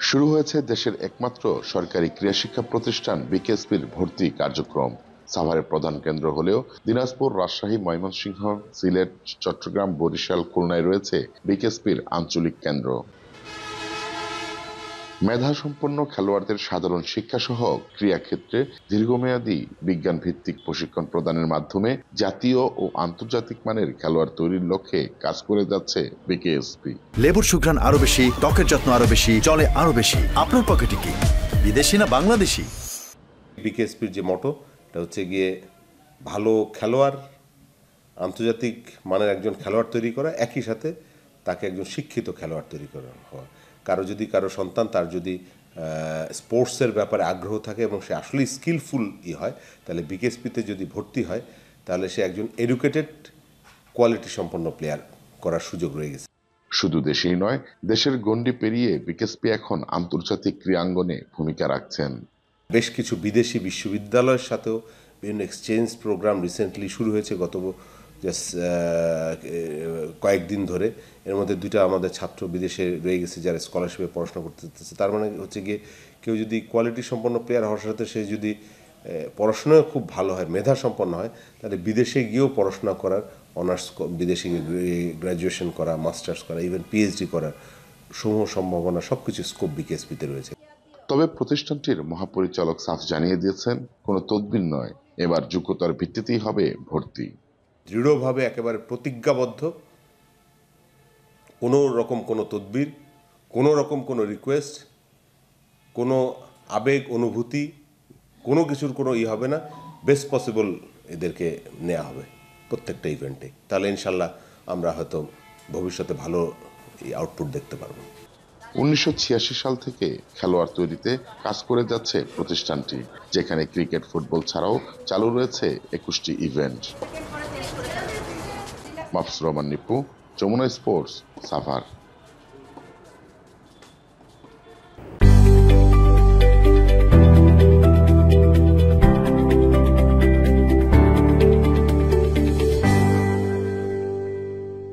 শুরু হয়েছে দেশের একমাত্র সরকারি ক্রীড়া শিক্ষা প্রতিষ্ঠান বিকেএসপির ভর্তি কার্যক্রম। সাভারের প্রধান কেন্দ্র হলেও দিনাজপুর, রাজশাহী, ময়মনসিংহ, সিলেট, চট্টগ্রাম, বরিশাল, খুলনায় রয়েছে বিকেএসপির আঞ্চলিক কেন্দ্র। মেধাসম্পন্ন খেলোয়াড়দের সাধারণ শিক্ষাসহ ক্রীড়াক্ষেত্রে দীর্ঘমেয়াদী বিজ্ঞান ভিত্তিক প্রশিক্ষণ প্রদানের মাধ্যমে জাতীয় ও আন্তর্জাতিক মানের খেলোয়াড় তৈরির লক্ষ্যে কাজ করে যাচ্ছে বিকেএসপি। লেবুর সুঘ্রাণ আরো বেশি, ত্বকের যত্ন আরো বেশি, চলে আরো বেশি। আপনার পকেটে কি বিদেশি না বাংলাদেশি? বিকেএসপির যে মটো, এটা হচ্ছে গিয়ে ভালো খেলোয়াড়, আন্তর্জাতিক মানের একজন খেলোয়াড় তৈরি করা, একই সাথে তাকে একজন শিক্ষিত খেলোয়াড় তৈরি করা হওয়া। কারো সন্তান তার যদি স্পোর্টসের ব্যাপারে আগ্রহ থাকে এবং সে আসলেই স্কিলফুল হয়, তাহলে বিকেএসপিতে যদি ভর্তি হয় তাহলে সে একজন এডুকেটেড কোয়ালিটি সম্পন্ন প্লেয়ার করার সুযোগ রয়ে গেছে। শুধু দেশেই নয়, দেশের গণ্ডি পেরিয়ে বিকেএসপি এখন আন্তর্জাতিক ক্রীড়াঙ্গনে ভূমিকা রাখছেন। বেশ কিছু বিদেশি বিশ্ববিদ্যালয়ের সাথেও বিভিন্ন এক্সচেঞ্জ প্রোগ্রাম রিসেন্টলি শুরু হয়েছে গত কয়েকদিন ধরে। এর মধ্যে দুইটা আমাদের ছাত্র বিদেশে রয়ে গেছে যারা স্কলারশিপে পড়াশোনা করতেছে। তার মানে হচ্ছে গিয়ে কেউ যদি কোয়ালিটি সম্পন্ন প্লেয়ার হওয়ার সাথে সে যদি পড়াশোনায় খুব ভালো হয়, মেধা সম্পন্ন হয়, তাহলে বিদেশে গিয়েও পড়াশোনা করার, অনার্স বিদেশে গ্র্যাজুয়েশন করা, মাস্টার্স করা, ইভেন পিএইচডি করার সমূহ সম্ভাবনা সবকিছু স্কোপ বিকেএসপিতে রয়েছে। তবে প্রতিষ্ঠানটির মহাপরিচালক সাফ জানিয়ে দিয়েছেন, কোনো তদবির নয়, এবার যোগ্যতার ভিত্তিতেই হবে ভর্তি। দৃঢ়ভাবে একেবারে প্রতিজ্ঞাবদ্ধ, কোনো তদবির, কোনো রকম কোনো রিকোয়েস্ট, কোনো আবেগ অনুভূতি, কোনো কিছুর কোনো হবে না। বেস্ট পসিবল এদেরকে নেওয়া হবে প্রত্যেকটা ইভেন্টে। তাহলে ইনশাল্লাহ আমরা হয়তো ভবিষ্যতে ভালো আউটপুট দেখতে পারবো। 1986 সাল থেকে খেলোয়াড় তৈরিতে কাজ করে যাচ্ছে প্রতিষ্ঠানটি, যেখানে ক্রিকেট, ফুটবল ছাড়াও চালু রয়েছে 21টি ইভেন্ট। মাহফুজ রহমান নিপু, যমুনা স্পোর্টস, সাভার।